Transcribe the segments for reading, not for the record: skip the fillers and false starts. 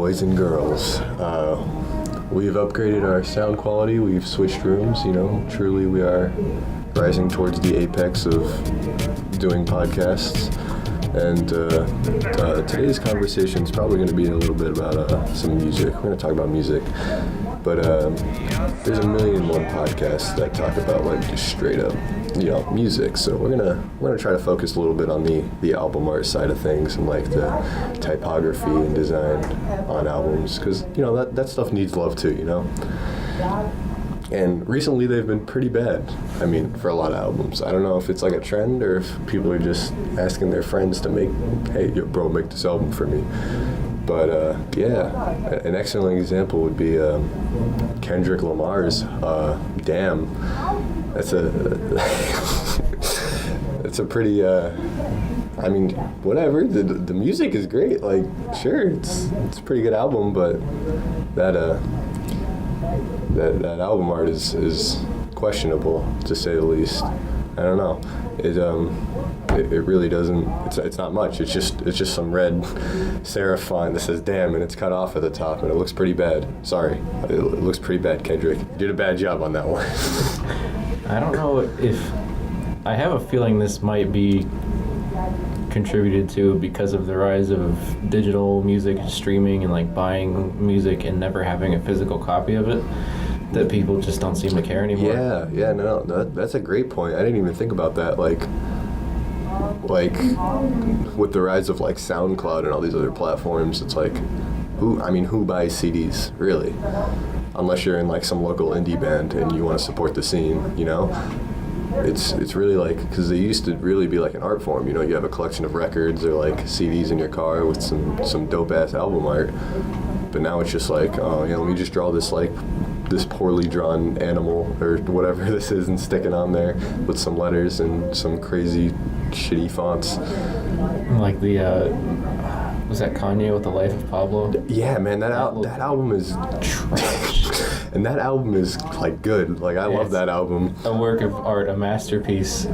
boys and girls. We've upgraded our sound quality. We've switched rooms. Truly we are rising towards the apex of doing podcasts. And today's conversation is probably going to be a little bit about some music. We're going to talk about music. But there's a million and one podcasts that talk about like just straight up, music. So we're gonna try to focus a little bit on the album art side of things and like the typography and design on albums, because that stuff needs love too. And recently they've been pretty bad. I mean, for a lot of albums. I don't know if it's like a trend or if people are just asking their friends to make this album for me. But an excellent example would be Kendrick Lamar's Damn. That's a pretty, whatever. The music is great. Like, sure, it's a pretty good album, but that album art is questionable, to say the least. I don't know. It really doesn't. It's not much. It's just some red serif font that says "damn" and it's cut off at the top, and it looks pretty bad. Sorry, it looks pretty bad. Kendrick, you did a bad job on that one. I don't know if I have a feeling this might be contributed to because of the rise of digital music streaming and like buying music and never having a physical copy of it, that people just don't seem to care anymore. No, that's a great point. I didn't even think about that. Like with the rise of like SoundCloud and all these other platforms, it's like who buys CDs really? Unless you're in like some local indie band and you want to support the scene, It's really like, because they used to really be like an art form, you have a collection of records or like CDs in your car with some dope ass album art. But now it's just like, let me just draw this poorly drawn animal or whatever this is and stick it on there with some letters and some crazy shitty fonts. Like was that Kanye with The Life of Pablo? Yeah, man, that album is trash. And that album is like good. Like I love that album. A work of art, a masterpiece,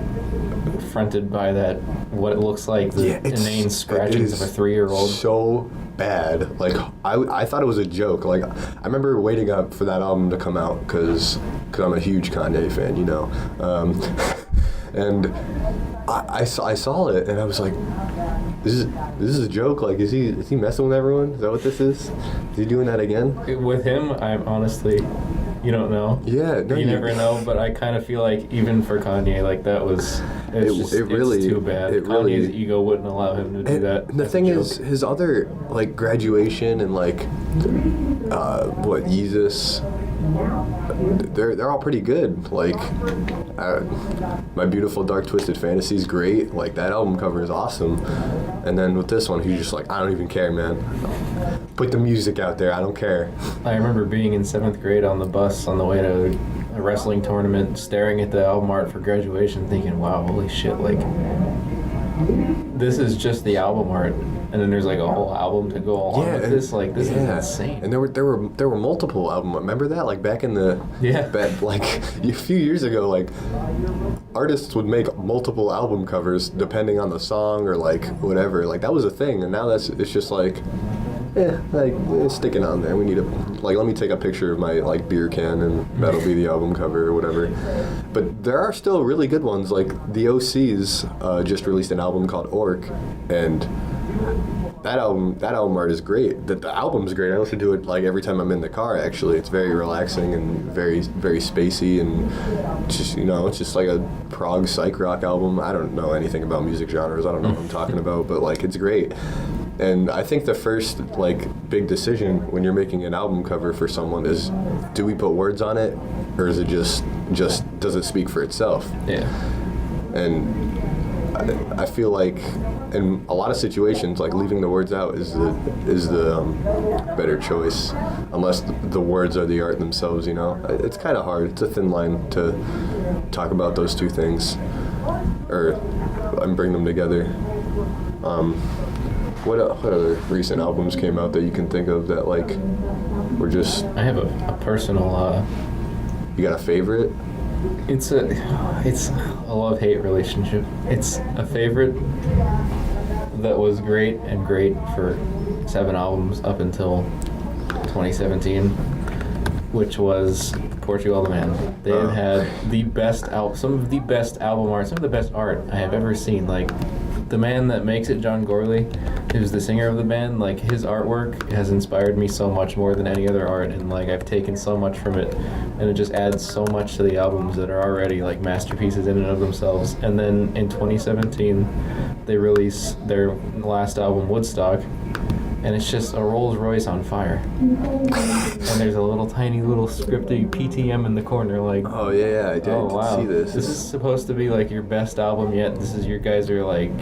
fronted by that what looks like the inane scratchings of a 3-year-old. So bad. Like I thought it was a joke. Like I remember waiting up for that album to come out because I'm a huge Kanye fan, and I saw it and I was like, this is a joke. Like is he messing with everyone? Is that what this is? Is he doing that again? With him, I'm honestly, you don't know. Yeah, no, you never know. But I kind of feel like even for Kanye, like that was it's too bad. Kanye's ego wouldn't allow him to do that. And the thing is, his other like Graduation and like Yeezus, they're all pretty good. Like My Beautiful Dark Twisted Fantasy is great. Like that album cover is awesome. And then with this one, he's just like, I don't even care, man. Put the music out there. I don't care. I remember being in 7th grade on the bus on the way to a wrestling tournament, staring at the album art for Graduation, thinking, wow, holy shit, like, this is just the album art. And then there's like a whole album to go along with this. Like, this is insane. And there were multiple albums. Remember that? Like back in the like a few years ago, like artists would make multiple album covers depending on the song or like whatever. Like that was a thing. And now it's just like, stick it on there. We need let me take a picture of my like beer can and that'll be the album cover or whatever. But there are still really good ones. Like the OCs just released an album called Orc, and that album art is great. The album's great. I listen to it like every time I'm in the car. Actually, it's very relaxing and very very spacey, and just it's just like a prog psych rock album. I don't know anything about music genres. I don't know what I'm talking about, but like it's great. And I think the first like big decision when you're making an album cover for someone is, do we put words on it, or is it just does it speak for itself? Yeah. And I feel like in a lot of situations, like leaving the words out is the better choice, unless the words are the art themselves. It's kind of hard. It's a thin line to talk about those two things, and bring them together. What other recent albums came out that you can think of that like were just? I have a personal. You got a favorite? It's a love-hate relationship. It's a favorite that was great for 7 albums up until 2017, which was Portugal the Man. They have had the best some of the best album art, some of the best art I have ever seen. Like, the man that makes it, John Gorley, who's the singer of the band, like, his artwork has inspired me so much more than any other art, and like, I've taken so much from it, and it just adds so much to the albums that are already like masterpieces in and of themselves. And then in 2017, they released their last album, Woodstock, and it's just a Rolls Royce on fire. And there's a little tiny little scripted PTM in the corner, like, Oh yeah, I did see this. This is supposed to be like your best album yet. This is, your guys are like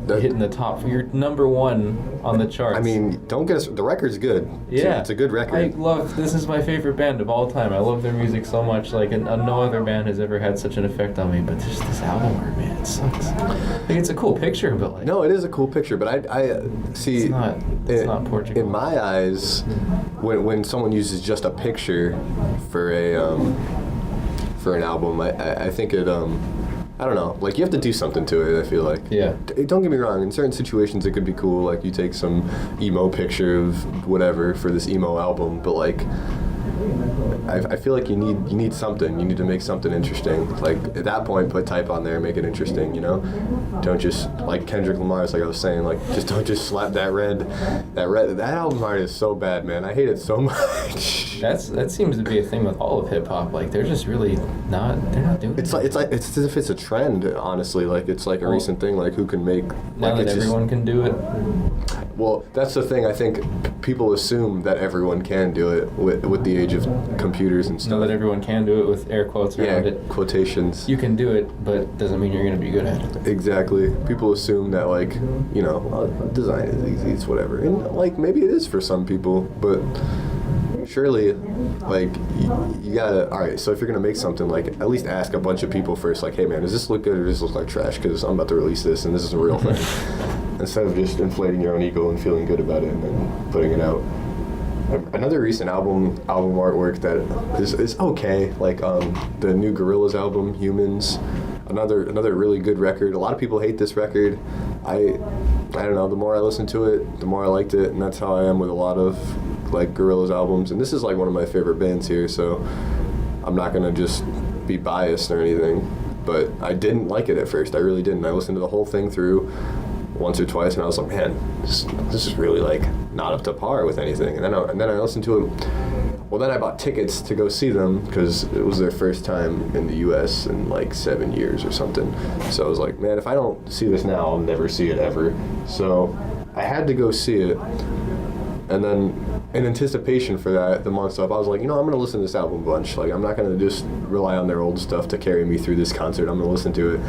hitting the top. You're number 1 on the charts. I mean, don't get us. The record's good. Yeah, it's a good record. I love. This is my favorite band of all time. I love their music so much. Like, and no other band has ever had such an effect on me. But just this album art, man, it sucks. Like, it's a cool picture, but like, No, it is a cool picture, but I see. it's not. It's not Portugal. In my eyes, when someone uses just a picture for an album, I think it I don't know, like, you have to do something to it, I feel like. Yeah. Don't get me wrong, in certain situations it could be cool, like you take some emo picture of whatever for this emo album, but like, I feel like you need something. You need to make something interesting. Like, at that point, put type on there, make it interesting, you know? Don't just, like Kendrick Lamar's, like I was saying, like, just don't just slap that red. That album art is so bad, man. I hate it so much. That seems to be a thing with all of hip hop. Like, they're just really not. They're not doing. It's as if it's a trend, honestly. Like, it's like a recent thing. Like, who can make? Now like, that everyone can do it. Well, that's the thing. I think people assume that everyone can do it with the age of computers and stuff. Know that everyone can do it with air quotes around it. Quotations. You can do it, but doesn't mean you're going to be good at it. Exactly. People assume that, like, you know, design is easy, it's whatever. And, like, maybe it is for some people, but surely, like, you gotta, alright, so if you're gonna make something, like, at least ask a bunch of people first, like, hey man, does this look good or does this look like trash? Because I'm about to release this and this is a real thing. Instead of just inflating your own ego and feeling good about it and then putting it out. Another recent album artwork that is okay, like the new Gorillaz album, Humans. Another really good record. A lot of people hate this record. I don't know, the more I listened to it, the more I liked it, and that's how I am with a lot of, like, Gorillaz albums. And this is like one of my favorite bands here, so I'm not gonna just be biased or anything. But I didn't like it at first. I really didn't. I listened to the whole thing through once or twice, and I was like, man, this is really, like, not up to par with anything. And then I listened to it. Well, then I bought tickets to go see them because it was their first time in the U.S. in like 7 years or something. So I was like, man, if I don't see this now, I'll never see it ever. So I had to go see it. And then in anticipation for that, the month stuff, I was like, you know, I'm going to listen to this album a bunch. Like, I'm not going to just rely on their old stuff to carry me through this concert. I'm going to listen to it.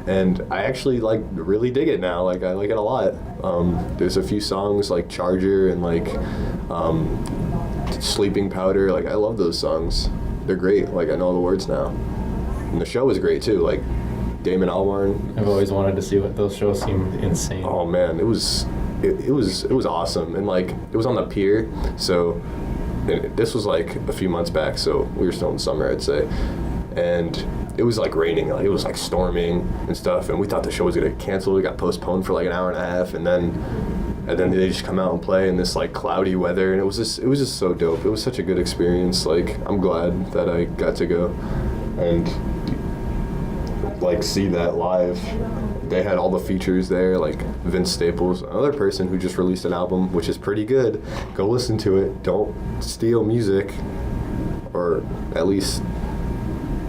And I actually, like, really dig it now. Like, I like it a lot. There's a few songs like Charger and like Sleeping Powder. Like, I love those songs. They're great. Like, I know all the words now. And the show is great too. Like, Damon Albarn. I've always wanted to see what those shows seem insane. Oh man, it was awesome. And like, it was on the pier, so this was like a few months back, so we were still in summer, I'd say. And it was like raining, like it was like storming and stuff, and we thought the show was gonna get canceled. It got postponed for like an hour and a half, and then they just come out and play in this like cloudy weather, and it was just so dope. It was such a good experience. Like, I'm glad that I got to go and like see that live. They had all the features there, like Vince Staples, another person who just released an album, which is pretty good. Go listen to it. Don't steal music, or at least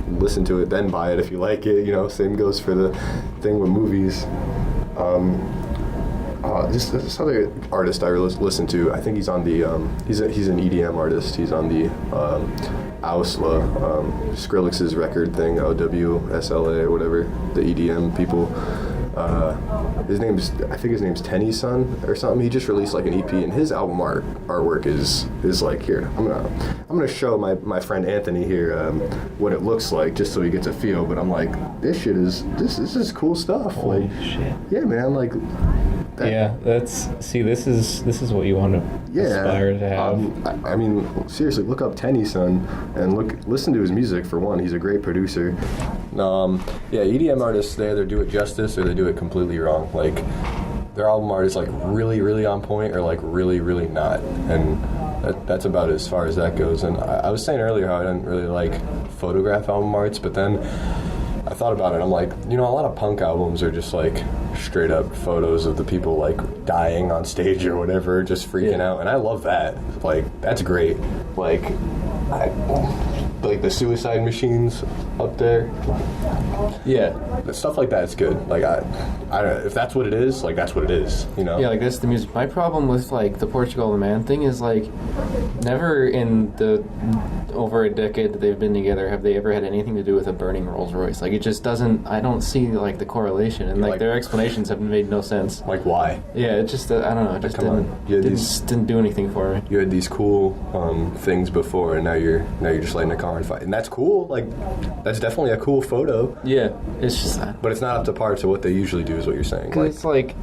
listen to it, then buy it if you like it. You know, same goes for the thing with movies. This other artist I listen to, I think he's on the, he's an EDM artist. He's on the Owsla, Skrillex's record thing, OWSLA or whatever, the EDM people. I think his name's Tenny's son or something. He just released like an EP, and his album artwork is like, here, I'm gonna show my friend Anthony here what it looks like, just so he gets a feel. But I'm like, this is cool stuff. Holy like, shit. Yeah, man, like. This is what you want to aspire to have. I mean, seriously, look up Tenny's son and listen to his music. For one, he's a great producer. EDM artists, they either do it justice or they do it completely wrong. Like, their album art is like really, really on point or like really, really not, and that's about as far as that goes. And I was saying earlier how I didn't really like photograph album arts, but then I thought about it. I'm like, you know, a lot of punk albums are just like straight up photos of the people like dying on stage or whatever, just freaking out, and I love that. Like, that's great. Like the Suicide Machines up there. Yeah. Stuff like that is good. Like, I don't know, if that's what it is, like, that's what it is, you know? Yeah, like, that's the music. My problem with, like, the Portugal the Man thing is, like, never in the over a decade that they've been together have they ever had anything to do with a burning Rolls Royce. Like, it just doesn't, I don't see, like, the correlation. And, like, their explanations have made no sense. Like, why? Yeah, it just, I don't know, it just didn't do anything for me. You had these cool things before, and now you're just letting a car on fire. And that's cool. Like, that's definitely a cool photo. Yeah, it's just... But it's not up to par to what they usually do, is what you're saying. Like, it's like...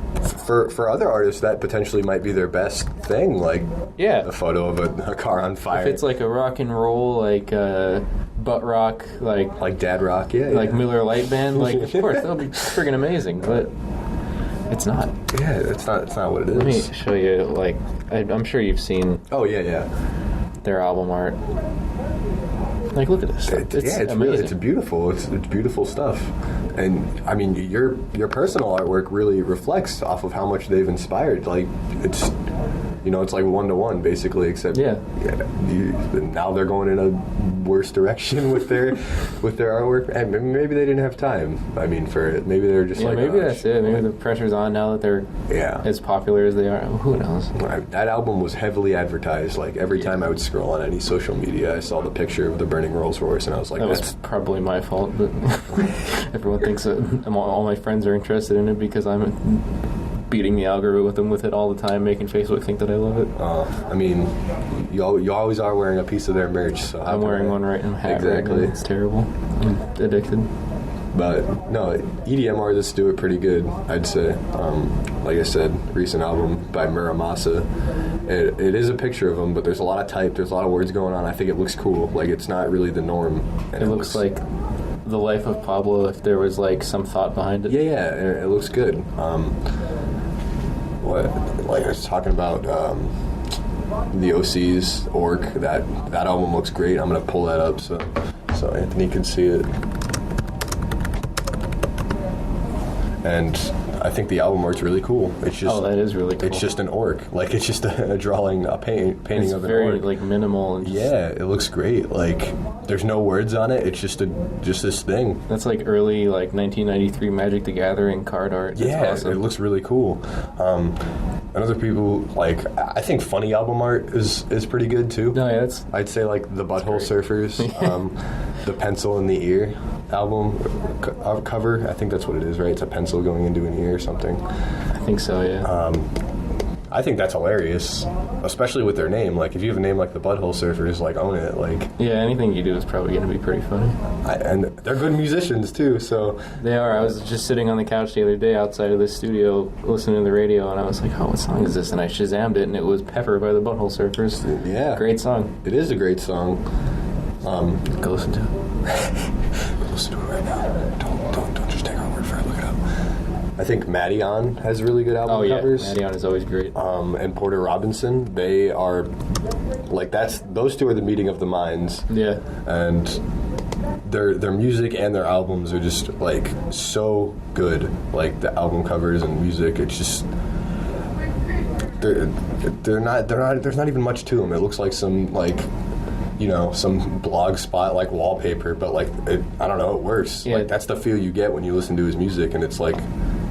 For other artists, that potentially might be their best thing, like a photo of a car on fire. If it's like a rock and roll, like butt rock, like dad rock, like Miller Lite Band, like of course that'll be friggin' amazing, but it's not. Yeah, it's not what it is. Let me show you. Like, I'm sure you've seen. Oh yeah. Their album art. Like, look at this. It's amazing. Really, it's beautiful. It's beautiful stuff. And I mean, your personal artwork really reflects off of how much they've inspired. Like, it's, you know, it's like 1-to-1 basically, except now they're going in a worse direction with their artwork. And maybe they didn't have time. I mean, for it. Maybe they're just like, maybe that's it. Maybe the pressure's on now that they're as popular as they are. Who knows? That album was heavily advertised. Like, every time I would scroll on any social media, I saw the picture of the burning Rolls Royce, and I was like, that was probably my fault. But everyone thinks that all my friends are interested in it because I'm beating the algorithm with it all the time, making Facebook think that I love it. I mean, you always are wearing a piece of their merch. So I'm wearing one right now. Exactly. It's terrible. I'm addicted. But no, EDM artists do it pretty good, I'd say. Like I said, recent album by Muramasa. It is a picture of him, but there's a lot of type, there's a lot of words going on. I think it looks cool. Like, it's not really the norm. And it looks like the life of Pablo if there was like some thought behind it. Yeah, it looks good. Like I was talking about the OC's Orc, that album looks great. I'm gonna pull that up so Anthony can see it. And I think the album art's really cool. It's just that is really cool. It's just an orc. Like, it's just a drawing, a painting of an orc. It's very like minimal. And it looks great. Like, there's no words on it. It's just this thing. That's like early 1993 Magic the Gathering card art. That's awesome. It looks really cool. Another people, like, I think Funny album art is pretty good too. No, yeah, I'd say like the Butthole Surfers, the Pencil in the Ear album cover. I think that's what it is, right? It's a pencil going into an ear or something. I think so, yeah. I think that's hilarious, especially with their name. Like, if you have a name like the Butthole Surfers, like, own it. Like, yeah, anything you do is probably going to be pretty funny. And they're good musicians too, so they are. I was just sitting on the couch the other day outside of the studio listening to the radio, and I was like, "Oh, what song is this?" And I Shazammed it, and it was "Pepper" by the Butthole Surfers. Yeah, great song. It is a great song. Go listen to it. Go listen to it right now. Don't just take our word for it. Look it up. I think Madeon has really good album covers. Madeon is always great. And Porter Robinson, they are like, those two are the meeting of the minds. Yeah. And their music and their albums are just like so good. Like, the album covers and music, it's just they're not there's not even much to them. It looks like some, like, you know, some blog spot like wallpaper, but like, I don't know, it works. Yeah. Like, that's the feel you get when you listen to his music, and it's like,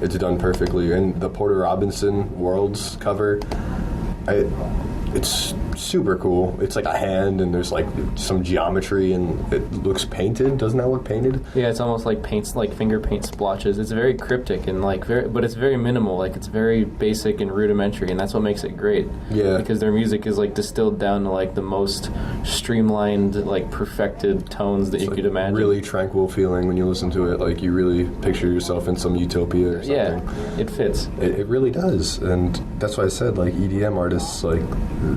it's done perfectly. And the Porter Robinson Worlds cover, it's super cool. It's like a hand, and there's like some geometry, and it looks painted. Doesn't that look painted? Yeah, it's almost like paints, like finger paint splotches. It's very cryptic and like but it's very minimal. Like, it's very basic and rudimentary, and that's what makes it great. Yeah, because their music is like distilled down to like the most streamlined, like perfected tones that you could imagine. Really tranquil feeling when you listen to it. Like, you really picture yourself in some utopia or something. Yeah, it fits. It really does, and that's why I said, like, EDM artists, like,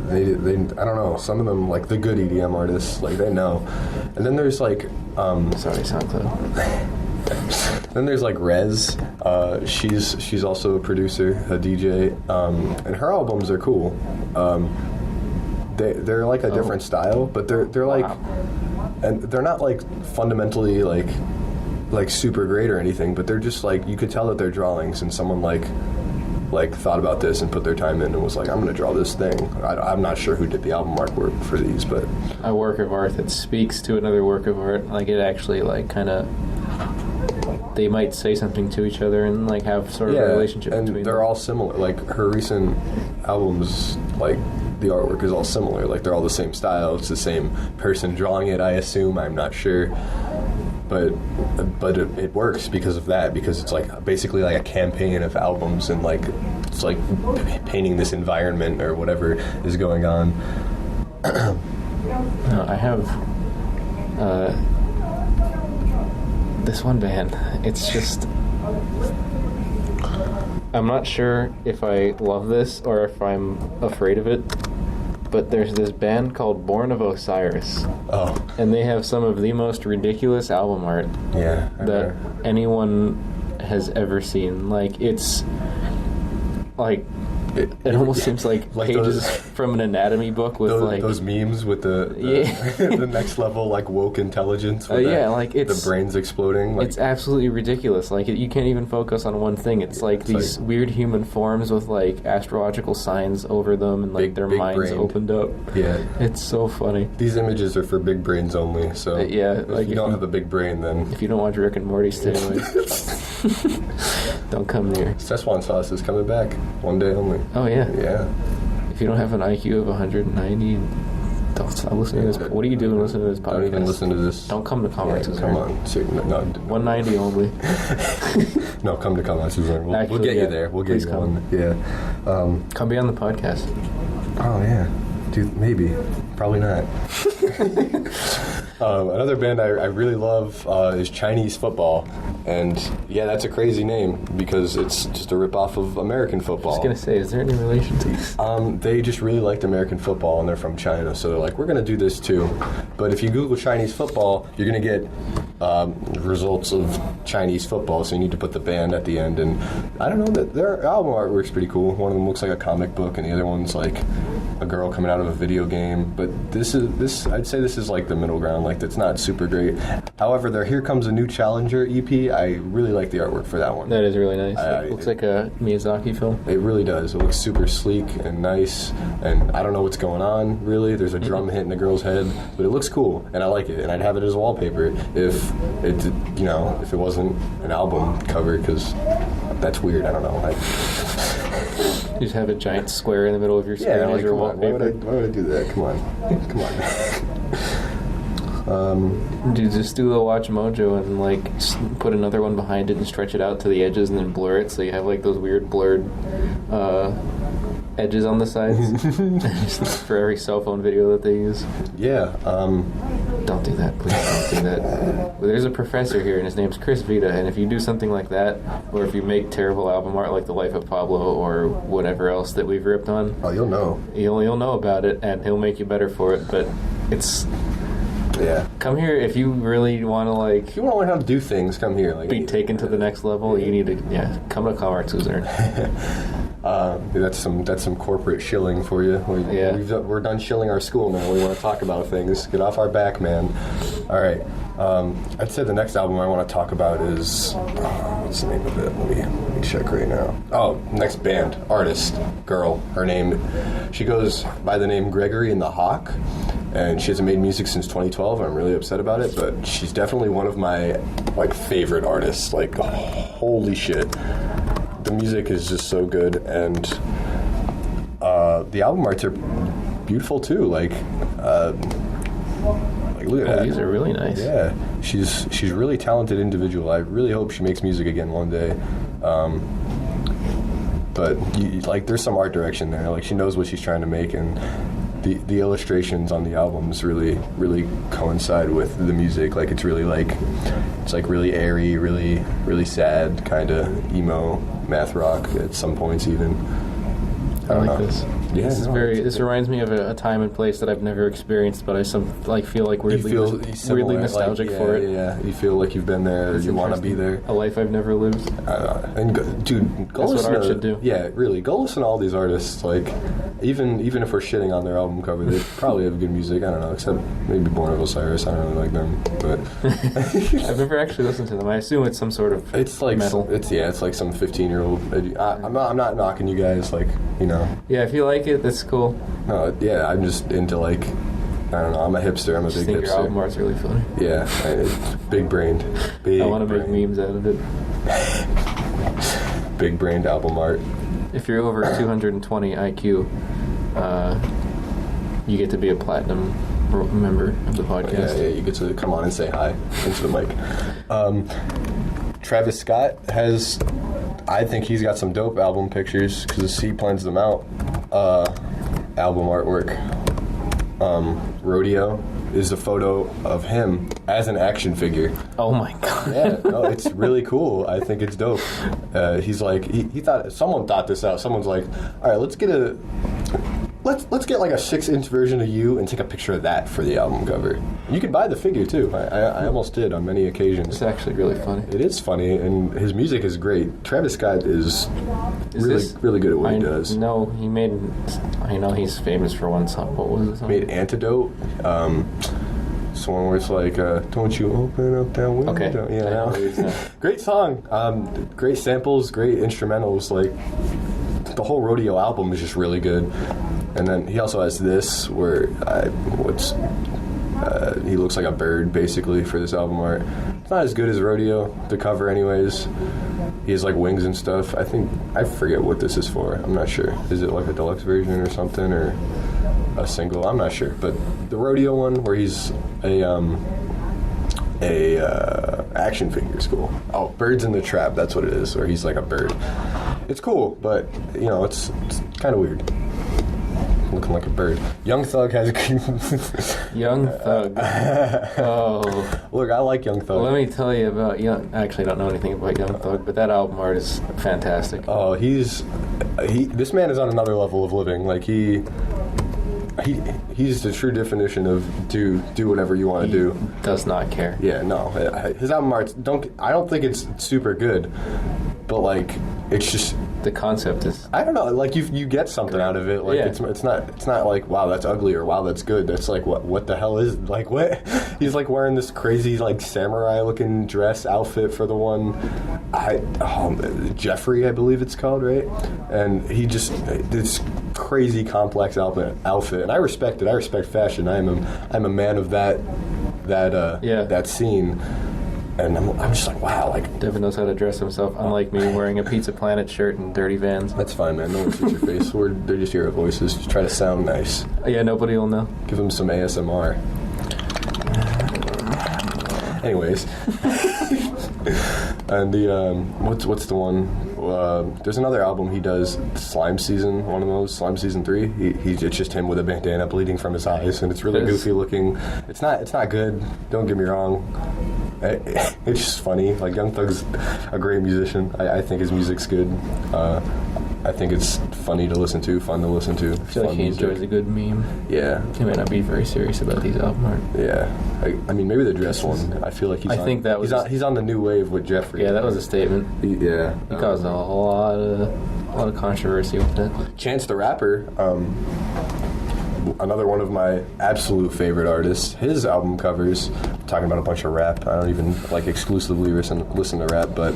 they I don't know, some of them, like the good EDM artists, like, they know. And then there's like sorry, SoundCloud. Then there's like Rez. She's also a producer, a DJ, and her albums are cool. They're like a different style, but they're like, and they're not like fundamentally like super great or anything, but they're just like, you could tell that they're drawings, and someone like thought about this and put their time in and was like, I'm going to draw this thing. I'm not sure who did the album artwork for these, but a work of art that speaks to another work of art. Like it actually like kind of, they might say something to each other and like have sort of a relationship and between they're them. all similar. Like her recent albums, like the artwork is all similar. Like they're all the same style. It's the same person drawing it, I assume. I'm not sure. But it works because of that, because it's like basically like a campaign of albums, and like it's like painting this environment or whatever is going on. I have this one band. It's just, I'm not sure if I love this or if I'm afraid of it, but there's this band called Born of Osiris. Oh. And they have some of the most ridiculous album art that anyone has ever seen. Like, it's like, it almost seems like pages from an anatomy book with those memes with the the next level like woke intelligence. With like it's the brains exploding. Like, it's absolutely ridiculous. Like you can't even focus on one thing. It's like these weird human forms with like astrological signs over them, and like their minds opened up. Yeah, it's so funny. These images are for big brains only. So if you don't have a big brain, then if you don't watch Rick and Morty, stay away. Don't come near. Szechuan sauce is coming back one day only. Oh yeah. Yeah. If you don't have an IQ of 190, don't stop listening to this. What are you doing listening to this podcast? Don't even listen to this. Don't come to Comics. Yeah, come on. No, 190 only. No, come to Comics. We'll get you there. We'll get you on. Yeah. Come be on the podcast. Oh yeah. Dude, maybe. Probably not. Another band I really love is Chinese Football. And yeah, that's a crazy name because it's just a ripoff of American football. I was going to say, is there any relation to these? They just really liked American football, and they're from China. So they're like, we're going to do this too. But if you Google Chinese football, you're going to get results of Chinese football. So you need to put the band at the end. And I don't know, that their album artwork's pretty cool. One of them looks like a comic book, and the other one's like a girl coming out of a video game. But I'd say this is like the middle ground. Like, it's not super great. However, their Here Comes a New Challenger EP, I really like the artwork for that one. That is really nice. It looks like a Miyazaki film. It really does. It looks super sleek and nice, and I don't know what's going on, really. There's a drum hit in a girl's head, but it looks cool, and I like it, and I'd have it as wallpaper if it wasn't an album cover, because that's weird. I don't know. You just have a giant square in the middle of your screen as your wallpaper. Why would I do that? Come on. Dude, just do the Watch Mojo and like put another one behind it and stretch it out to the edges and then blur it, so you have like those weird blurred edges on the sides for every cell phone video that they use. Yeah. Don't do that, please. Don't do that. Well, there's a professor here, and his name's Chris Vita, and if you do something like that, or if you make terrible album art like The Life of Pablo or whatever else that we've ripped on, you'll know. You'll know about it, and he'll make you better for it. But it's. Yeah. Come here if you really want to, like... If you want to learn how to do things, come here. Like, be taken to the next level, you need to, come to Comics Wizard. That's some corporate shilling for you. We're done shilling our school now. We want to talk about things. Get off our back, man. All right. I'd say the next album I want to talk about is... what's the name of it? Let me check right now. Oh, next band. Artist. Girl. Her name... She goes by the name Gregory and the Hawk. And she hasn't made music since 2012. I'm really upset about it, but she's definitely one of my favorite artists. Like, holy shit. The music is just so good, and the album arts are beautiful too. Like look at that. These are really nice. Yeah, she's a really talented individual. I really hope she makes music again one day. But there's some art direction there. Like, she knows what she's trying to make, and the illustrations on the albums really, really coincide with the music. Like, it's really really airy, really, really sad, kind of emo math rock at some points even. I like this. Yeah, This is This reminds me of a time and place that I've never experienced, but I feel like weirdly nostalgic for it. Yeah, you feel like you've been there, or you want to be there. A life I've never lived. Dude, go That's listen what art should do. Yeah, really, go listen to all these artists. Like, even if we're shitting on their album cover, they probably have good music. I don't know, except maybe Born of Osiris. I don't really like them, but I've never actually listened to them. I assume it's some sort of it's like metal. It's like some 15-year-old. I'm not knocking you guys, like, you know. Yeah, if you like it, that's cool. No, yeah, I'm just into, like, I don't know. I'm a hipster. I'm a big think hipster. Your album art's really funny. Yeah, it's big brained. I want to make memes out of it. Big brained album art. If you're over 220 IQ, you get to be a platinum member of the podcast. Yeah, you get to come on and say hi into the mic. Travis Scott has, I think he's got some dope album pictures because he plans them out. Album artwork. Rodeo is a photo of him as an action figure. Oh my god. Yeah, no, it's really cool. I think it's dope. He's like, he thought, someone thought this out. Someone's like, all right, let's get like a 6-inch version of you and take a picture of that for the album cover. You can buy the figure too. I almost did on many occasions. It's actually really funny. It is funny, and his music is great. Travis Scott is really good at what he does. No, he made. I know he's famous for one song. What was the song? Made Antidote. It's one where it's like, don't you open up that window. Okay. Yeah, great song. Great samples, great instrumentals. Like, the whole Rodeo album is just really good. And then he also has this where he looks like a bird basically for this album art. It's not as good as Rodeo, the cover anyways. He has like wings and stuff. I forget what this is for. I'm not sure. Is it like a deluxe version or something, or a single? I'm not sure. But the Rodeo one where he's a action figure is cool. Oh, Birds in the Trap, that's what it is, where he's like a bird. It's cool, but you know, it's kind of weird. Looking like a bird. Young Thug has Young Thug. Oh. Look, I like Young Thug. Well, let me tell you about Young. Actually, I don't know anything about Young Thug, but that album art is fantastic. Oh, this man is on another level of living. Like he's the true definition of do whatever you want to do. Does not care. Yeah, no. His album art I don't think it's super good, but like it's just the concept is. I don't know. Like you get something out of it. Like yeah. it's not like wow that's ugly or wow that's good. That's like what the hell is like what? He's like wearing this crazy like samurai looking dress outfit for the one. Jeffrey, I believe it's called, right? And he just this crazy complex outfit, and I respect it. I respect fashion. I'm a man of that scene. And I'm just like, wow, like Devin knows how to dress himself, unlike me wearing a Pizza Planet shirt and dirty Vans. That's fine, man. No one sees your face. They're just hear our voices. Just try to sound nice. Yeah, nobody will know. Give them some ASMR. Anyways, and the what's the one? There's another album he does, Slime Season. One of those, Slime Season 3. It's just him with a bandana bleeding from his eyes, and it's really goofy looking. It's not good. Don't get me wrong. It's just funny. Like Young Thug's a great musician. I think his music's good. I think it's funny to listen to, fun to listen to. I feel like he enjoys a good meme. Yeah. He might not be very serious about these album art. Yeah. I mean, maybe the dress one. I feel like he's on the new wave with Jeffrey. Yeah, that was a statement. He caused a lot of controversy with that. Chance the Rapper, another one of my absolute favorite artists. His album covers, talking about a bunch of rap. I don't even like exclusively listen to rap, but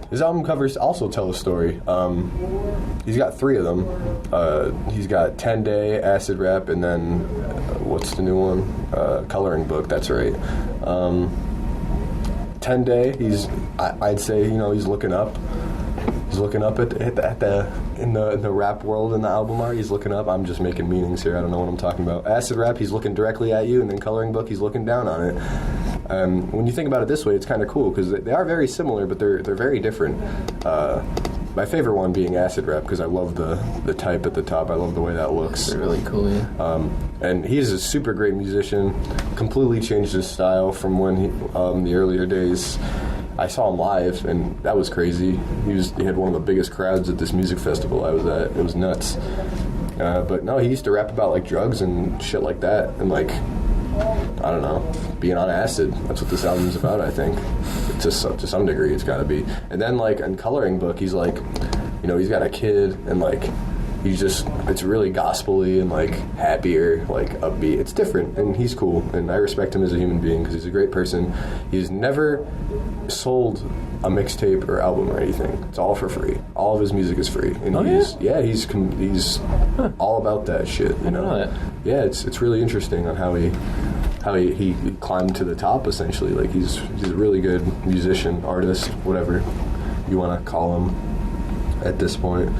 his album covers also tell a story. He's got 3 of them. He's got 10 Day, Acid Rap, and then what's the new one? Coloring Book. That's right. 10 Day. I'd say he's looking up. He's looking up in the rap world in the album art. He's looking up. I'm just making meanings here. I don't know what I'm talking about. Acid Rap, he's looking directly at you, and then Coloring Book, he's looking down on it. When you think about it this way, it's kind of cool because they are very similar, but they're very different. My favorite one being Acid Rap because I love the type at the top. I love the way that looks. It's really cool, yeah. And he's a super great musician. Completely changed his style from when the earlier days. I saw him live, and that was crazy. He had one of the biggest crowds at this music festival I was at. It was nuts. But no, he used to rap about like drugs and shit like that, and like, I don't know, being on acid. That's what this album's about, I think. To some degree, it's got to be. And then like in Coloring Book, he's like, you know, he's got a kid, and like, it's really gospel-y and like happier, like upbeat. It's different, and he's cool, and I respect him as a human being because he's a great person. He's never sold a mixtape or album or anything. It's all for free. All of his music is free, and he's all about that shit. You know that. Yeah, it's really interesting on how he climbed to the top essentially. Like he's a really good musician, artist, whatever you want to call him at this point.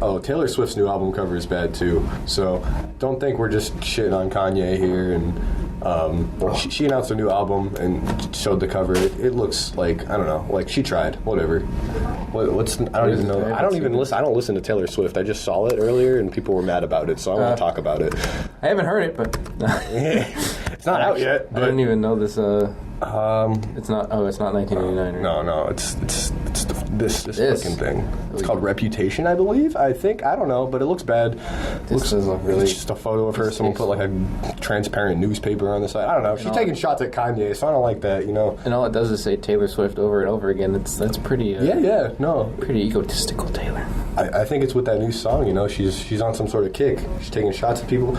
Oh, Taylor Swift's new album cover is bad too. So don't think we're just shitting on Kanye here. And she announced a new album and showed the cover. It looks like, I don't know, like she tried. Whatever. I don't even know. I don't listen to Taylor Swift. I just saw it earlier and people were mad about it. So I want to talk about it. I haven't heard it, but it's not out yet. I didn't even know this. It's not. Oh, it's not 1989. Right? No. It's this fucking thing. It's called Reputation, I believe. I think. I don't know, but it looks bad. This does look really. It's just a photo of her. Someone put like a transparent newspaper on the side. I don't know. She's taking shots at Kanye, so I don't like that. You know. And all it does is say Taylor Swift over and over again. That's pretty. Pretty egotistical, Taylor. I think it's with that new song. You know, she's on some sort of kick. She's taking shots at people.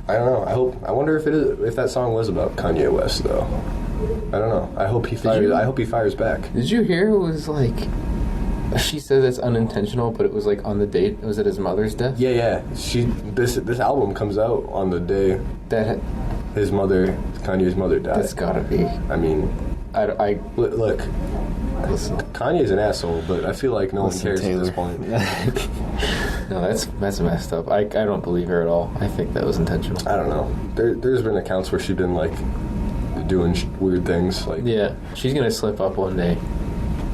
I don't know. I wonder if that song was about Kanye West though. I don't know. I hope he fires back. Did you hear it was like? She says it's unintentional, but it was like on the date. Was it his mother's death? Yeah. This album comes out on the day that Kanye's mother died. That's gotta be. I mean, I look. Listen. Kanye's an asshole, but I feel like no one cares Taylor. At this point. No, that's messed up. I don't believe her at all. I think that was intentional. I don't know. There's been accounts where she's been like doing weird things. Like yeah, she's gonna slip up one day,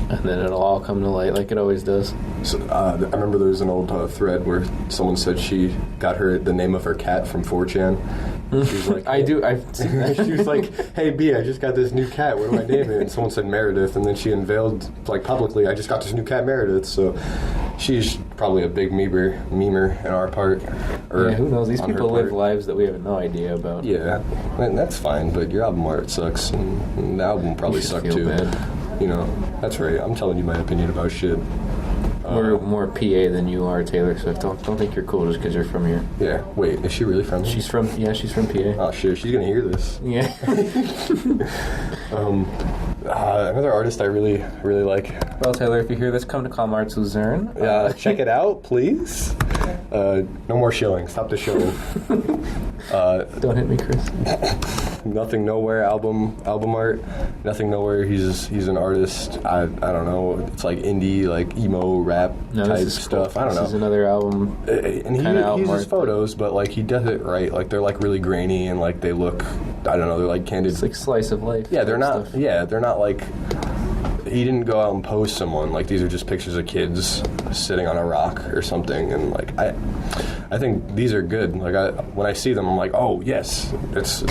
and then it'll all come to light like it always does. So, I remember there was an old thread where someone said she got the name of her cat from 4chan. She was like, I've seen that. She was like, hey B, I just got this new cat, what do I name it? And someone said Meredith, and then she unveiled like publicly, I just got this new cat Meredith. So she's probably a big memer in our part. Or who knows? These people live lives that we have no idea about. Yeah, and that's fine, but your album art sucks, and the album probably sucked too. Bad. You know, that's right. I'm telling you my opinion about shit. We're more PA than you are, Taylor Swift. Don't think you're cool just because you're from here. Yeah. Wait, is she really from here? She's from PA. Oh shit, she's gonna hear this. Yeah. Another artist I really like. Well, Taylor, if you hear this, come to Calm Arts Luzerne. Check it out, please. No more shilling. Stop the shilling. Don't hit me, Chris. Nothing Nowhere album art. Nothing Nowhere. He's an artist. I don't know. It's like indie, like emo rap type stuff. Cool. I don't know. This is another album. And he uses photos, but like he does it right. Like they're like really grainy and like they look. I don't know. They're like candid. It's like slice of life. Yeah, they're not. Stuff. Yeah, they're not like. He didn't go out and pose someone. Like these are just pictures of kids sitting on a rock or something. And like I think these are good. Like when I see them, I'm like, oh yes, it's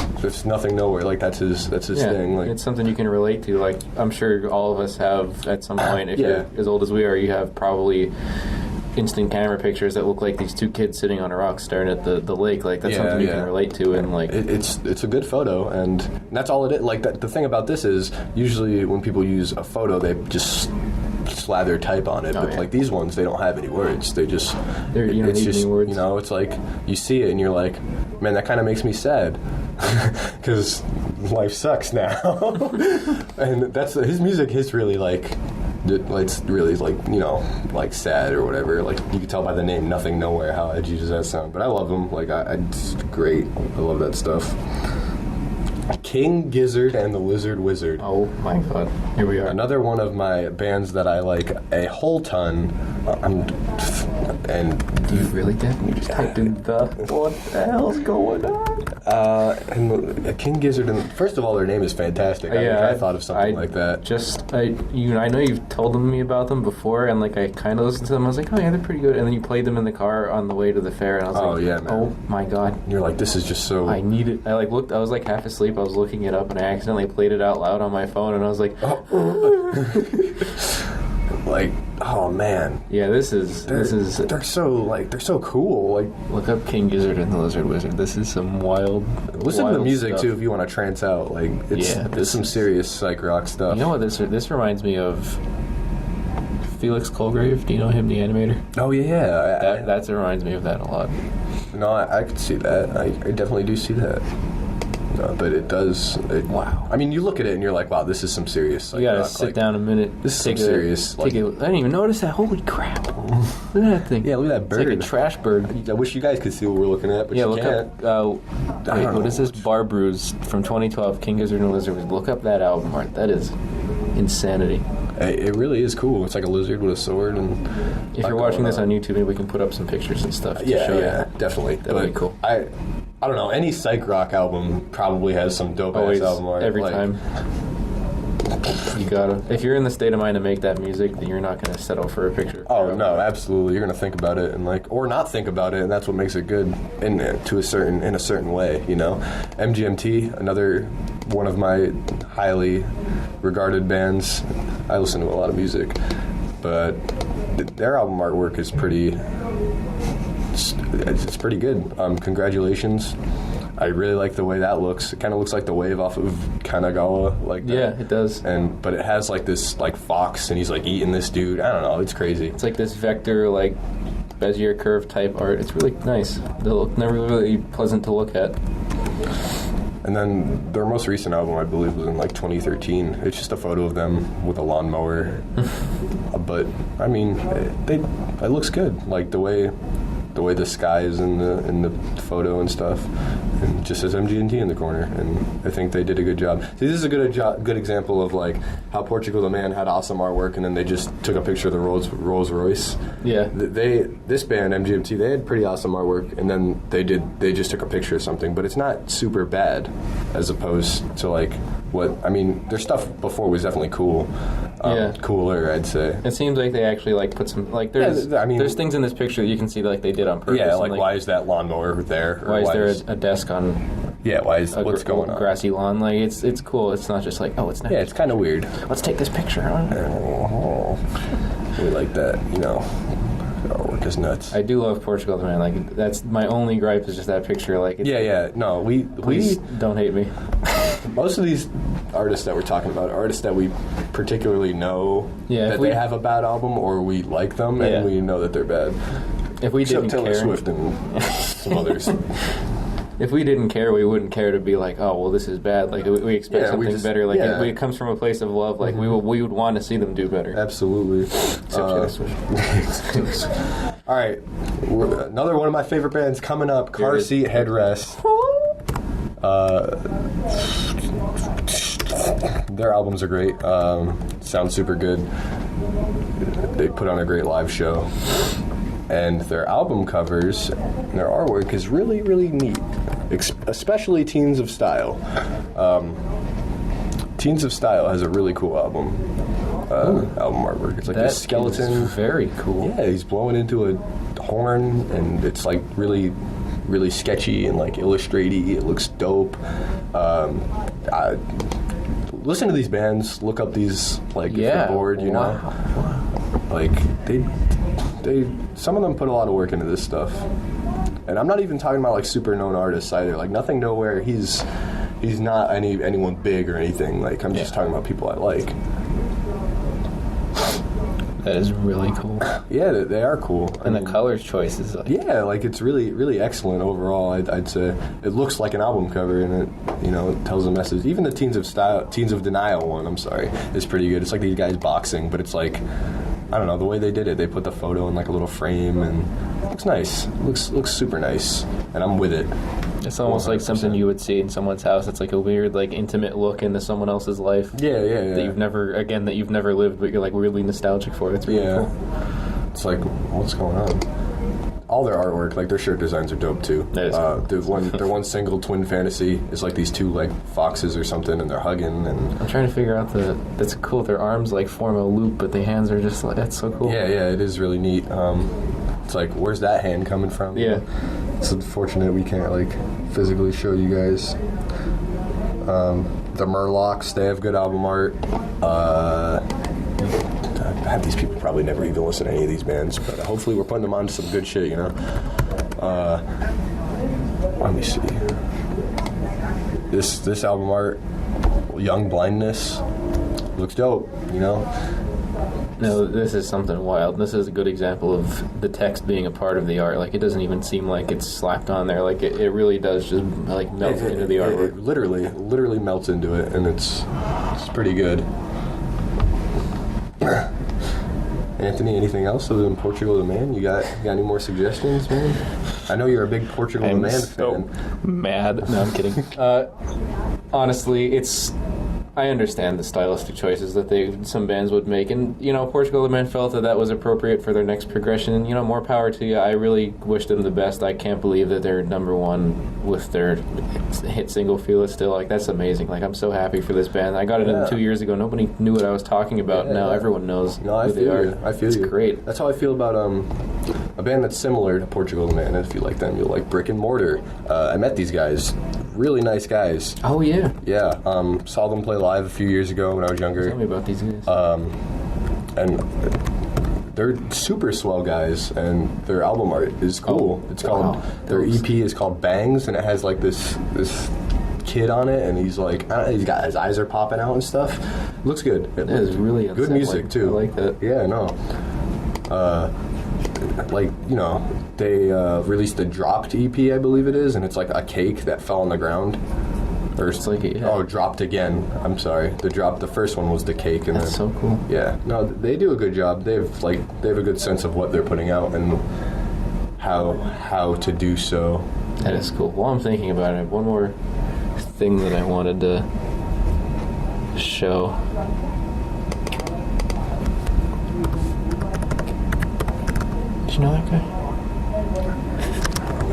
Nothing Nowhere. Like that's his thing. Like it's something you can relate to. Like I'm sure all of us have at some point. If you're as old as we are, you have probably instant camera pictures that look like these two kids sitting on a rock staring at the lake. Like that's something you can relate to. And like it's a good photo, and that's all it is. Like the thing about this is usually when people use a photo, they just slather type on it. But like these ones, they don't have any words. You don't need any words. You know, it's like you see it and you're like, man, that kind of makes me sad because life sucks now. And that's his music is really like. It's really like, you know, like sad or whatever. Like you can tell by the name Nothing Nowhere how edgy does that sound. But I love him. Like it's great. I love that stuff. King Gizzard and the Lizard Wizard. Oh my god. Here we are. Another one of my bands that I like a whole ton. And do you really did? You just typed in the what the hell's going on? And King Gizzard, and first of all, their name is fantastic. I thought of something like that. I know you've told me about them before, and like I kind of listened to them. I was like, oh yeah, they're pretty good. And then you played them in the car on the way to the fair, and I was like, yeah, man. Oh my god, and you're like, this is just so. I need it. I looked. I was like half asleep. I was looking it up, and I accidentally played it out loud on my phone, and I was like, like, oh man. Yeah, they're so cool. Like, look up King Gizzard and the Lizard Wizard. This is some wild. Listen to the music stuff. too if you want to trance out. Like, it's some serious psych rock stuff. You know what this reminds me of? Felix Colgrave. Do you know him, the animator? Oh yeah. That reminds me of that a lot. No, I could see that. I definitely do see that. No, but it does. Wow. I mean, you look at it and you're like, wow, this is some serious. You gotta sit down a minute. This is some serious. I didn't even notice that. Holy crap! Look at that thing. Yeah, look at that bird. It's like a trash bird. I wish you guys could see what we're looking at, but you can't. Wait, what is this? Bar Brews from 2012, King Gizzard and the Lizard Wizard. Look up that album art. That is insanity. It really is cool. It's like a lizard with a sword. And if you're watching this on YouTube, maybe we can put up some pictures and stuff to show you. Definitely. That would be cool. I don't know. Any psych rock album probably has some dope ass album art. Every time. You gotta. If you're in the state of mind to make that music, then you're not gonna settle for a picture. Oh no, absolutely. You're gonna think about it and or not think about it, and that's what makes it good in a certain way. You know, MGMT, another one of my highly regarded bands. I listen to a lot of music, but their album artwork is pretty. It's pretty good. Congratulations. I really like the way that looks. It kind of looks like the wave off of Kanagawa, like that. Yeah, it does. But it has like this like fox, and he's like eating this dude. I don't know. It's crazy. It's like this vector like Bezier curve type art. It's really nice. They're really pleasant to look at. And then their most recent album, I believe, was in like 2013. It's just a photo of them with a lawnmower. But I mean, it looks good. Like the way the sky is in the photo and stuff, and it just says MGMT in the corner, and I think they did a good job. See, this is a good example of like how Portugal the Man had awesome artwork, and then they just took a picture of the Rolls Royce. Yeah. This band MGMT, they had pretty awesome artwork, and then they just took a picture of something, but it's not super bad, as opposed to like their stuff before was definitely cool. Cooler, I'd say. It seems like they actually like put some like there's things in this picture that you can see like they did on purpose. Yeah, like why is that lawnmower there? Why is there a desk on? Yeah, what's going on? Grassy lawn, like it's cool. It's not just like it's nice. Yeah, it's kind of weird. Let's take this picture. We like that, Artwork is nuts. I do love Portugal the Man. Like that's my only gripe is just that picture. Like no, please don't hate me. Most of these artists that we're talking about are artists that we particularly know that they have a bad album, or we like them and we know that they're bad. If we didn't Taylor care, Swift and some others. If we didn't care, we wouldn't care to be like, oh, well, this is bad. Like we expect something better. Like it comes from a place of love. Like we would want to see them do better. Absolutely. Except Taylor Swift. All right, another one of my favorite bands coming up. Car Seat Headrest. Their albums are great. Sound super good. They put on a great live show. And their album covers and their artwork is really, really neat. Especially Teens of Style. Teens of Style has a really cool album artwork. It's like this skeleton. Is very cool. Yeah, he's blowing into a horn, and it's like really, really sketchy and like illustraty. It looks dope. Listen to these bands. Look up these if you're bored. Like they some of them put a lot of work into this stuff, and I'm not even talking about like super known artists either. Like Nothing Nowhere, he's not anyone big or anything. Like I'm just talking about people I like. That is really cool. Yeah, they are cool. And the color choice is it's really, really excellent overall. I'd say it looks like an album cover, and it tells a message. Even the Teens of Denial one, I'm sorry, is pretty good. It's like these guys boxing, but it's like, I don't know, the way they did it. They put the photo in like a little frame, and it looks nice. It looks super nice, and I'm with it. It's almost 100%. Like something you would see in someone's house. It's like a weird, like intimate look into someone else's life. Yeah. That you've never lived, but you're like weirdly nostalgic for. It's really cool. It's like, what's going on? all their artwork, like their shirt designs are dope too. That is cool. Their one single twin fantasy is like these two like foxes or something, and they're hugging. And I'm trying to figure out that's cool. Their arms like form a loop, but the hands are just like, that's so cool. yeah, it is really neat. It's like, where's that hand coming from? Yeah. It's unfortunate we can't like physically show you guys. The Murlocs, they have good album art. These people probably never even listen to any of these bands, but hopefully we're putting them on to some good shit, you know? Let me see. This album art, Young Blindness, looks dope, you know? No, this is something wild. This is a good example of the text being a part of the art. Like, it doesn't even seem like it's slapped on there. Like, it really does just, like, melt into the artwork. It literally melts into it, and it's pretty good. Anthony, anything else other than Portugal the Man? You got any more suggestions, man? I know you're a big Portugal the Man fan. Mad. No, I'm kidding. Honestly, I understand the stylistic choices that some bands would make, and Portugal the Man felt that was appropriate for their next progression. And more power to you. I really wish them the best. I can't believe that they're number one with their hit single "Feel It Still." Like, that's amazing. Like, I'm so happy for this band. I got it in 2 years ago. Nobody knew what I was talking about. Now everyone knows. No, I feel you. It's great. That's how I feel about a band that's similar to Portugal the Man. If you like them, you'll like Brick and Mortar. I met these guys. Really nice guys. Oh yeah. Yeah. Saw them play live a few years ago when I was younger. Tell me about these guys. And they're super swell guys, and their album art is cool. It's called their EP is called Bangs, and it has like this kid on it, and he's like, he's got his eyes are popping out and stuff. Looks good. It is really good music too. I like that. Yeah, no. They released the Dropped EP, I believe it is, and it's like a cake that fell on the ground. Or it's like Dropped Again. I'm sorry. The first one was the cake, and that's so cool. Yeah, no, they do a good job. They have a good sense of what they're putting out and how to do so. That is cool. While I'm thinking about it, one more thing that I wanted to show. Did you know that guy?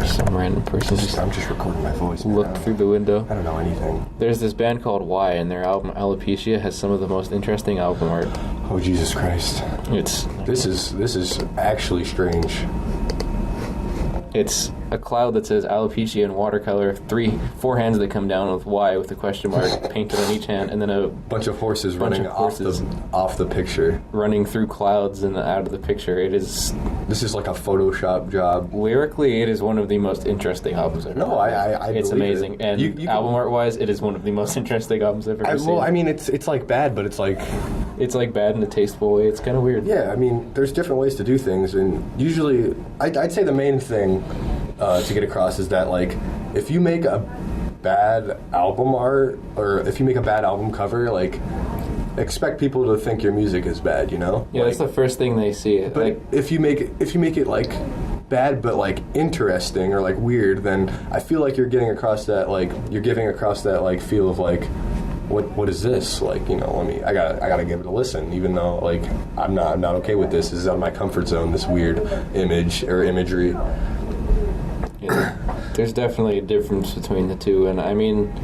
Some random person I'm just recording my voice. Looked through the window. I don't know anything. There's this band called Y, and their album Alopecia has some of the most interesting album art. Oh, Jesus Christ! This is actually strange. It's a cloud that says alopecia in watercolor, 4 hands that come down with Y with a question mark painted on each hand, and then a bunch of horses running off the picture. Running through clouds and out of the picture. This is like a Photoshop job. Lyrically, it is one of the most interesting albums I've ever heard. No, I it's amazing. It. And album art-wise, it is one of the most interesting albums I've ever seen. Well, I mean, it's like bad, but it's like... It's like bad in a tasteful way. It's kind of weird. Yeah, I mean, there's different ways to do things, and usually, I'd say the main thing to get across is that, like, if you make a bad album art, or if you make a bad album cover, like, expect people to think your music is bad, you know? Yeah, that's the first thing they see. But like, if you make it like bad but like interesting or like weird, then I feel like you're giving across that feel of like, what is this? Like, I gotta give it a listen, even though like I'm not okay with this. This is out of my comfort zone, this weird image or imagery. Yeah. There's definitely a difference between the two, and I mean,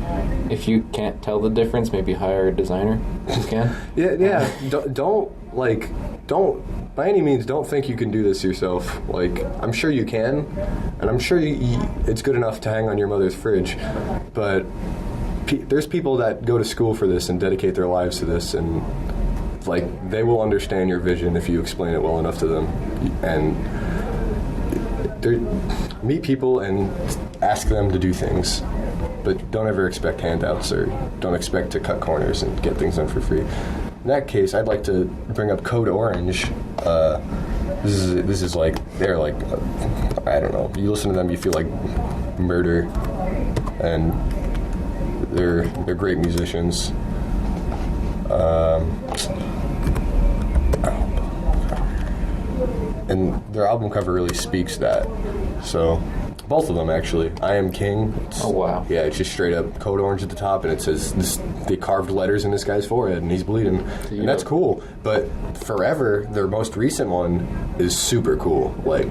if you can't tell the difference, maybe hire a designer. You can. Yeah. Don't by any means don't think you can do this yourself. Like, I'm sure you can, and I'm sure it's good enough to hang on your mother's fridge, but there's people that go to school for this and dedicate their lives to this, and like they will understand your vision if you explain it well enough to them. And meet people and ask them to do things, but don't ever expect handouts or don't expect to cut corners and get things done for free. In that case, I'd like to bring up Code Orange. This is like, they're like, I don't know, you listen to them, you feel like murder, and they're great musicians. And their album cover really speaks that. So, both of them actually. I Am King. Oh wow. Yeah, it's just straight up Code Orange at the top, and it says they carved letters in this guy's forehead, and he's bleeding, and that's cool. But Forever, their most recent one, is super cool. Like,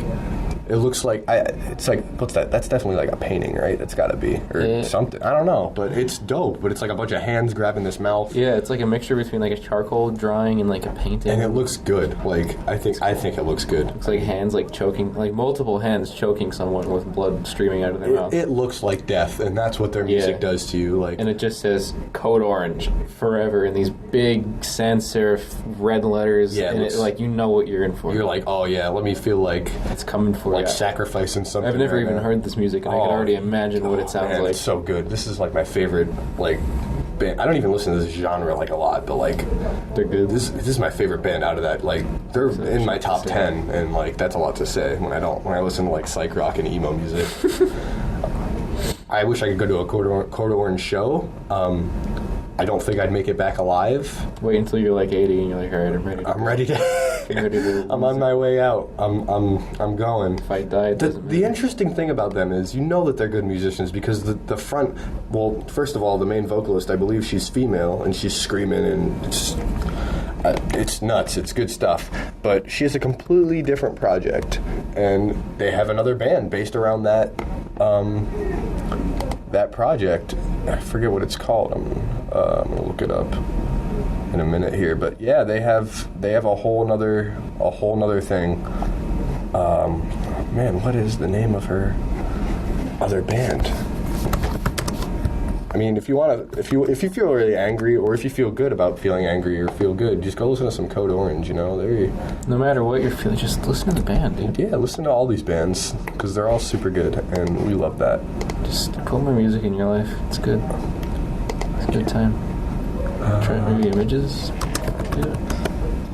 It looks like it's like what's that? That's definitely like a painting, right? It's got to be or something. I don't know, but it's dope. But it's like a bunch of hands grabbing this mouth. Yeah, it's like a mixture between like a charcoal drawing and like a painting. And it looks good. Like I think it looks good. It's like hands like choking, like multiple hands choking someone with blood streaming out of their mouth. It looks like death, and that's what their music does to you. Like, and it just says Code Orange forever in these big sans serif red letters. Yeah, and it like you know what you're in for. You're like, oh yeah, let me feel like it's coming for like sacrificing something. I've never even heard this music, and I can already imagine what it sounds like. It's so good. This is like my favorite like band. I don't even listen to this genre like a lot, but like they're good. This is my favorite band out of that. Like they're in my top 10, and like that's a lot to say when I listen to like psych rock and emo music. I wish I could go to a Code Orange show. I don't think I'd make it back alive. Wait until you're like 80 and you're like, all right, I'm ready to. I'm on my way out. I'm going. If I die, it doesn't the interesting thing about them is you know that they're good musicians because the front. Well, first of all, the main vocalist, I believe she's female and she's screaming and it's nuts. It's good stuff. But she has a completely different project, and they have another band based around that project. I forget what it's called. I'm gonna look it up in a minute here. But yeah, they have a whole nother thing. Man, what is the name of her other band? I mean, if you feel really angry, or if you feel good about feeling angry or feel good, just go listen to some Code Orange. You know, no matter what you're feeling, just listen to the band, dude. Yeah, listen to all these bands because they're all super good, and we love that. Just put more music in your life. It's good. It's a good time. Try maybe Images. Do it.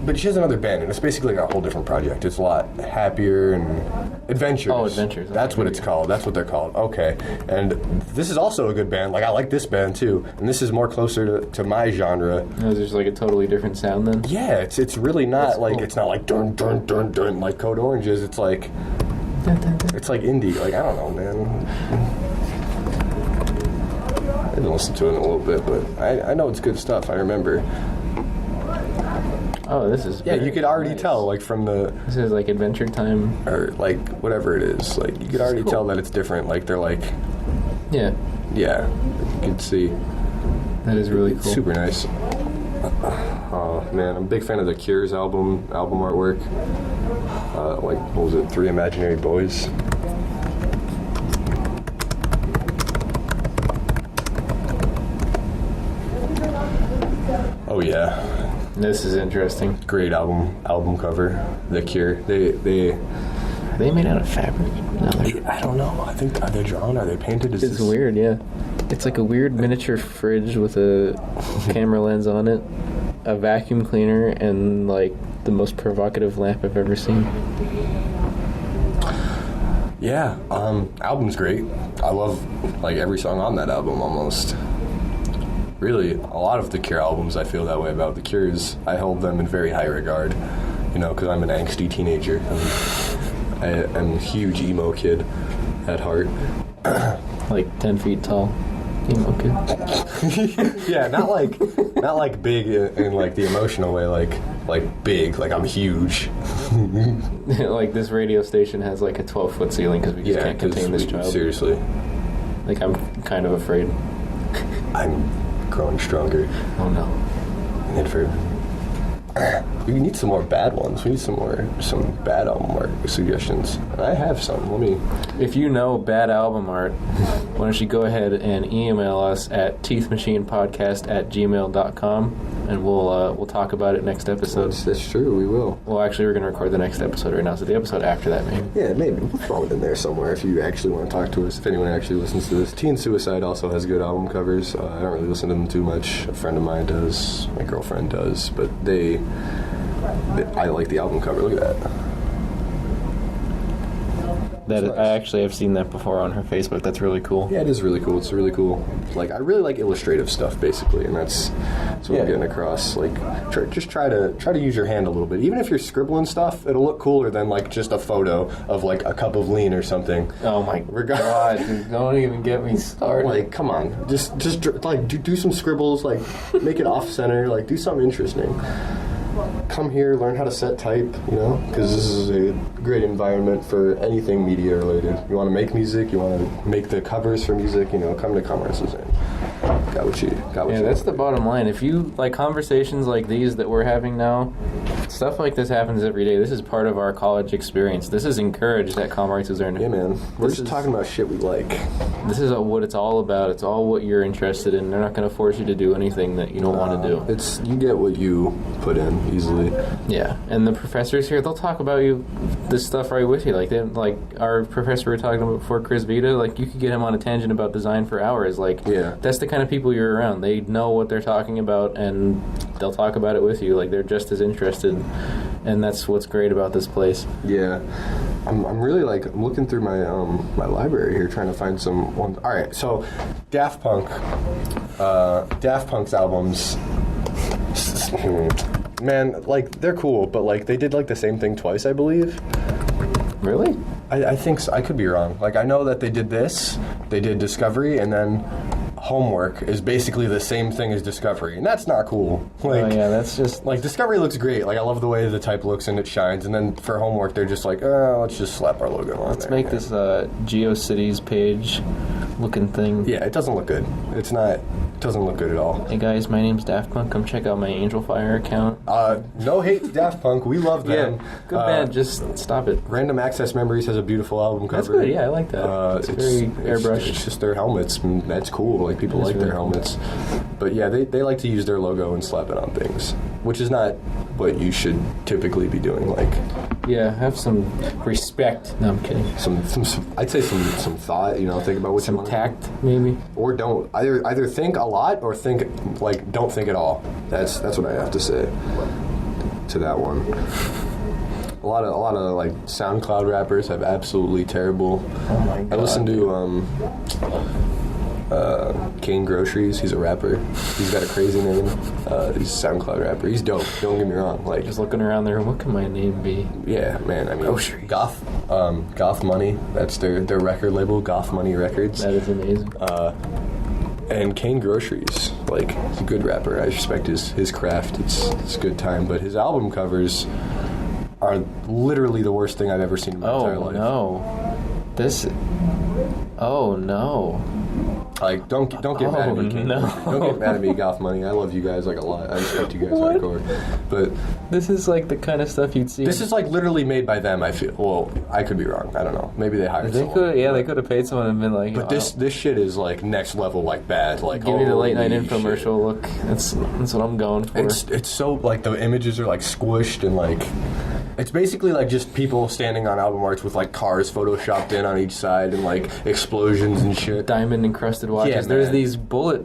But she has another band, and it's basically like a whole different project. It's a lot happier and adventures. Oh, Adventures. That's what it's called. That's what they're called. Okay. And this is also a good band. Like, I like this band, too. And this is more closer to my genre. Is there like a totally different sound, then? Yeah, it's really not That's like, cool. It's not like dun, dun, dun, dun, like Code Orange is. It's like, it's like indie. Like, I don't know, man. I haven't listened to it in a little bit, but I know it's good stuff. I remember. Oh, this is you could already nice. tell, like, from the... This is like Adventure Time. Or, like, whatever it is. Like, you could already tell that it's different. Like, they're like... Yeah. Yeah, you can see. That is really cool. Super nice. Oh, man, I'm a big fan of the Cure's album artwork. Like, what was it? 3 Imaginary Boys. Oh, yeah. This is interesting. Great album cover. The Cure. Are they made out of fabric? No, I don't know. I think, are they drawn? Are they painted? it's weird, yeah. It's like a weird miniature fridge with a camera lens on it, a vacuum cleaner, and like the most provocative lamp I've ever seen. Yeah, album's great. I love like every song on that album almost. Really, a lot of the Cure albums I feel that way about. The Cure's, I hold them in very high regard, you know, because I'm an angsty teenager. I'm a huge emo kid at heart. Like 10 feet tall. Emo kid. Yeah, not like big in like the emotional way, like big, like I'm huge. Like this radio station has like a 12-foot ceiling because we just can't contain this child. Seriously. Like I'm kind of afraid. I'm growing stronger. Oh no. And for we need some more bad ones. We need some bad album art suggestions. And I have some. Let me. If you know bad album art, why don't you go ahead and email us at teethmachinepodcast@gmail.com, and we'll talk about it next episode. That's true. We will. Well, actually, we're going to record the next episode right now, so the episode after that, maybe. Yeah, maybe. We'll throw it in there somewhere if you actually want to talk to us. If anyone actually listens to this. Teen Suicide also has good album covers. I don't really listen to them too much. A friend of mine does. My girlfriend does. But I like the album cover. Look at that. That nice. I actually have seen that before on her Facebook. That's really cool. Yeah, it is really cool. It's really cool. Like, I really like illustrative stuff, basically, and that's what I'm getting across. Like, try to use your hand a little bit. Even if you're scribbling stuff, it'll look cooler than like just a photo of like a cup of lean or something. Oh my god! Dude, don't even get me started. Like, come on, just like do some scribbles. Like, make it off center. Like, do something interesting. come here, learn how to set type, you know, because this is a great environment for anything media related. You want to make music, you want to make the covers for music, you know, come to Commerce Suzanne. Got what you Yeah, that's the bottom line. If you like conversations like these that we're having now, stuff like this happens every day. This is part of our college experience. This is encouraged at Commerce Suzanne. Yeah, man. We're just talking about shit we like. This is what it's all about. It's all what you're interested in. They're not going to force you to do anything that you don't want to do. It's you get what you put in easily. Yeah, and the professors here, they'll talk about this stuff right with you. Like our professor we were talking about before, Chris Vita. Like you could get him on a tangent about design for hours. Like that's the kind of people you're around. They know what they're talking about, and they'll talk about it with you. Like they're just as interested, and that's what's great about this place. Yeah. I'm really I'm looking through my my library here trying to find some ones. All right, so Daft Punk's albums, man, like they're cool, but like they did like the same thing twice, I believe. Really? I think so. I could be wrong. Like I know that they did this, they did Discovery, and then Homework is basically the same thing as Discovery, and that's not cool. Like, yeah, that's just like Discovery looks great. Like I love the way the type looks and it shines. And then for Homework, they're just like, let's just slap our logo on. Let's make this GeoCities page looking thing. Yeah, it doesn't look good. It's not. It doesn't look good at all. Hey guys, my name's Daft Punk. Come check out my Angel Fire account. No hate to Daft Punk. We love them. Yeah, good band. Just stop it. Random Access Memories has a beautiful album cover. That's good. Yeah, I like that. It's very airbrushed. It's just their helmets. And that's cool. Like people like their helmets. But yeah, they like to use their logo and slap it on things, which is not what you should typically be doing. Like, yeah, have some respect. No, I'm kidding. Some I'd say some thought. You know, think about what you want. Some tact, maybe. Or don't either think a lot or think don't think at all. That's what I have to say to that one. A lot of like SoundCloud rappers have absolutely terrible. Oh my god. I listened to Kane Groceries. He's a rapper. He's got a crazy name. He's a SoundCloud rapper. He's dope. Don't get me wrong. Like just looking around there, what can my name be? Yeah, man. I mean, Groceries. Goth Money. That's their record label, Goth Money Records. That is amazing. And Kane Groceries, like he's a good rapper. I respect his craft. It's a good time. But his album covers are literally the worst thing I've ever seen in my entire life. Oh no. Like, don't get mad at me, King. No. Don't get mad at me, Goth Money. I love you guys like a lot. I respect you guys hardcore. But this is like the kind of stuff you'd see. This is like literally made by them. I feel. Well, I could be wrong. I don't know. Maybe they hired someone. They could have paid someone and been like. But this shit is like next level, like bad. Like give me the late night holy infomercial look. That's what I'm going for. It's so like the images are like squished and like. It's basically like just people standing on album arts with like cars photoshopped in on each side and like explosions and shit. Diamond encrusted watches. Yeah, There's man. these bullet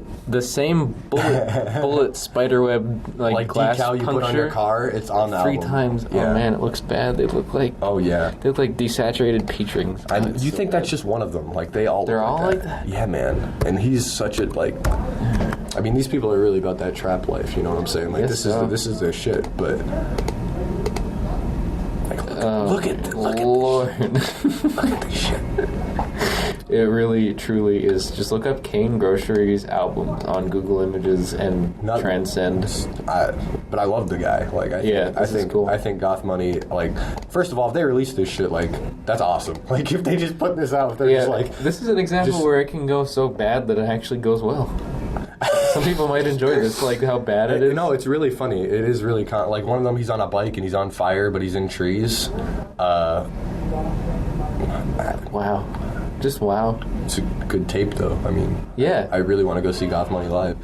spiderweb like glass decal you puncture. put on your car. It's on the 3 album. times. Yeah. Oh man, it looks bad. They look like. Oh yeah. They look like desaturated peach rings. You think that's just one of them? Like they're all like that? Yeah, man. And he's such a like. I mean, these people are really about that trap life. You know what I'm saying? Like this is their shit. But look at this shit. It really, truly is. Just look up Kane Groceries album on Google Images and Transcend. But I love the guy. Like, I think cool. I think Goth Money. Like, first of all, if they release this shit, like, that's awesome. Like, if they just put this out, they're just like. This is an example where it can go so bad that it actually goes well. Some people might enjoy this, like how bad it is. No, it's really funny. It is really like one of them. He's on a bike and he's on fire, but he's in trees. Wow, just wow. It's a good tape, though. I mean, yeah. I really want to go see Goth Money live.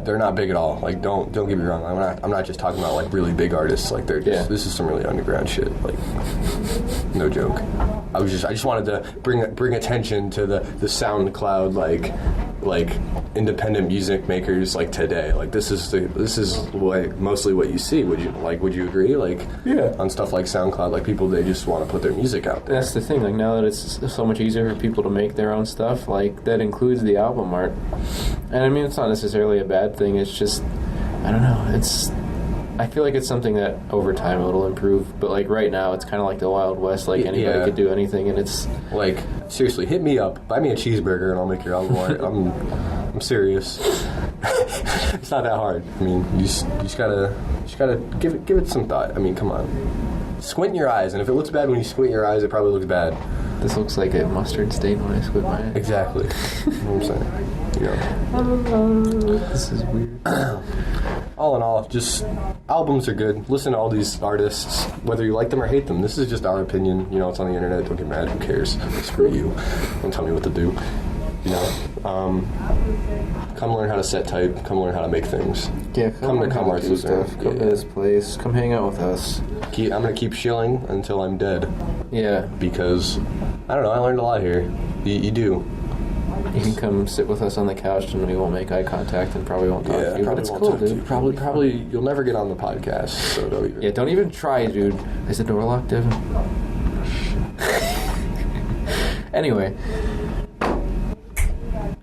They're not big at all. Like, don't get me wrong. I'm not just talking about like really big artists. Like, they're just this is some really underground shit. Like, no joke. I just wanted to bring attention to the SoundCloud like independent music makers like today. Like this is mostly what you see. Would you agree? Like on stuff like SoundCloud, like people, they just want to put their music out there. That's the thing. Like now that it's so much easier for people to make their own stuff, like that includes the album art. And I mean, it's not necessarily a bad thing. It's just, I don't know. I feel like it's something that over time it'll improve, but like right now it's kind of like the Wild West. Like anybody could do anything, and it's like seriously, hit me up, buy me a cheeseburger, and I'll make your album art. I'm serious. It's not that hard. I mean, you just gotta give it some thought. I mean, come on. Squint your eyes, and if it looks bad when you squint your eyes, it probably looks bad. This looks like a mustard stain when I squint my eyes. Exactly. You know what I'm saying? You know. This is weird. All in all, just albums are good. Listen to all these artists, whether you like them or hate them. This is just our opinion. You know, it's on the internet. Don't get mad. Who cares? Screw you. Don't tell me what to do. You know, come learn how to set type. Come learn how to make things. Yeah, come to Come Arts Luzerne. Come to this place. Come hang out with us. I'm gonna keep shilling until I'm dead. Yeah. Because I don't know. I learned a lot here. You do. You can come sit with us on the couch and we won't make eye contact and probably won't talk to you. But it's cool, dude. Probably you'll never get on the podcast. So don't even. Yeah, don't even try, dude. Is the door locked, Devin? Anyway.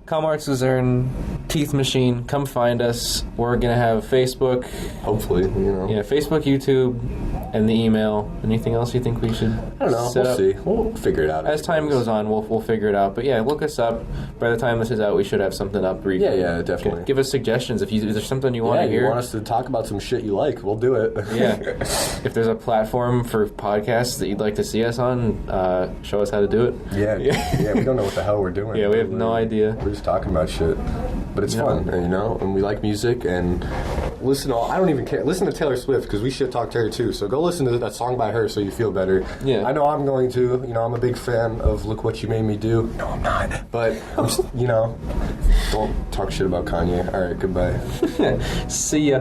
Come Arts Luzerne, Teeth Machine, come find us. We're going to have Facebook. Hopefully, you know. Yeah, Facebook, YouTube, and the email. Anything else you think we should I don't know. We'll see. We'll figure it out. As time goes on, we'll figure it out. But yeah, look us up. By the time this is out, we should have something up. Yeah, definitely. Give us suggestions. If there's something you want to hear. You want us to talk about some shit you like, we'll do it. Yeah. If there's a platform for podcasts that you'd like to see us on, show us how to do it. Yeah, we don't know what the hell we're doing. Yeah, we have no idea. We're just talking about shit. But it's fun, you know, and we like music, and listen to I don't even care. Listen to Taylor Swift, because we shit talk her too. So go listen to that song by her so you feel better. Yeah. I know I'm going to. You know, I'm a big fan of Look What You Made Me Do. No, I'm not. But, you know, don't talk shit about Kanye. All right, goodbye. See ya.